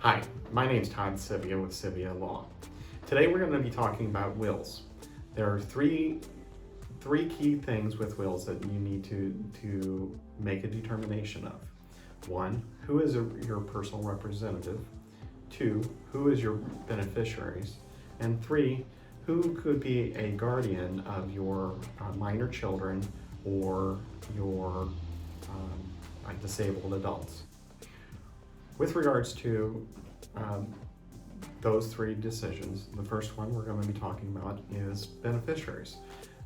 Hi, my name's Todd Sivia with Sivia Law. Today we're going to be talking about wills. There are three key things with wills that you need to make a determination of. One, who is your personal representative? Two, who is your beneficiaries? And three, who could be a guardian of your minor children or your disabled adults? With regards to those three decisions, the first one we're going to be talking about is beneficiaries.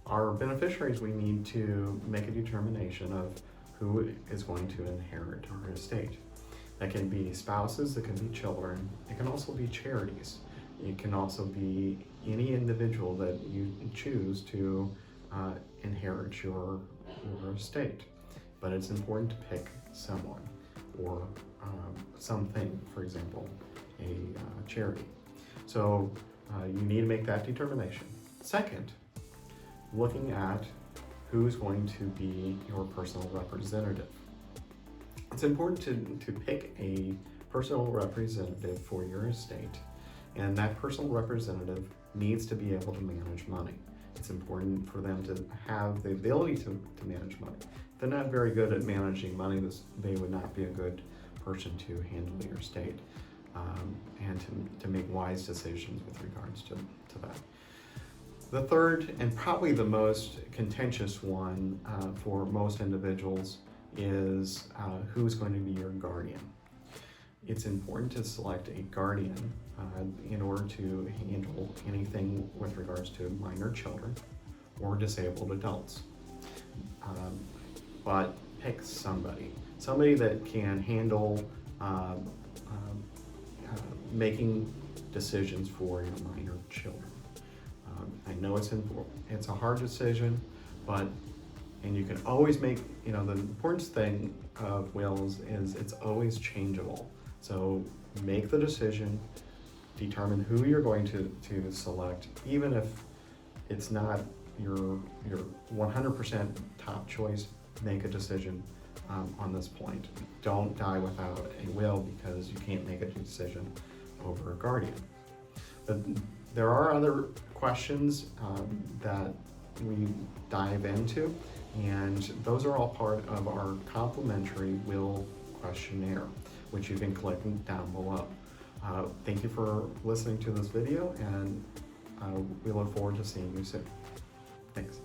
Our beneficiaries, we need to make a determination of who is going to inherit our estate. That can be spouses, it can be children, it can also be charities. It can also be any individual that you choose to inherit your estate. But it's important to pick someone or something, for example, a charity. So you need to make that determination. Second, looking at who's going to be your personal representative. It's important to pick a personal representative for your estate, and that personal representative needs to be able to manage money. It's important for them to have the ability to manage money. If they're not very good at managing money, they would not be a good person to handle your estate and to make wise decisions with regards to that. The third, and probably the most contentious one for most individuals, is who's going to be your guardian. It's important to select a guardian in order to handle anything with regards to minor children or disabled adults. But pick somebody that can handle making decisions for your minor children. I know it's a hard decision, and you can always make, the important thing of wills is it's always changeable. So make the decision, determine who you're going to select, even if it's not your 100% top choice. Make a decision on this point. Don't die without a will because you can't make a decision over a guardian. But there are other questions that we dive into, and those are all part of our complimentary will questionnaire, which you can click down below. Thank you for listening to this video, and we look forward to seeing you soon. Thanks.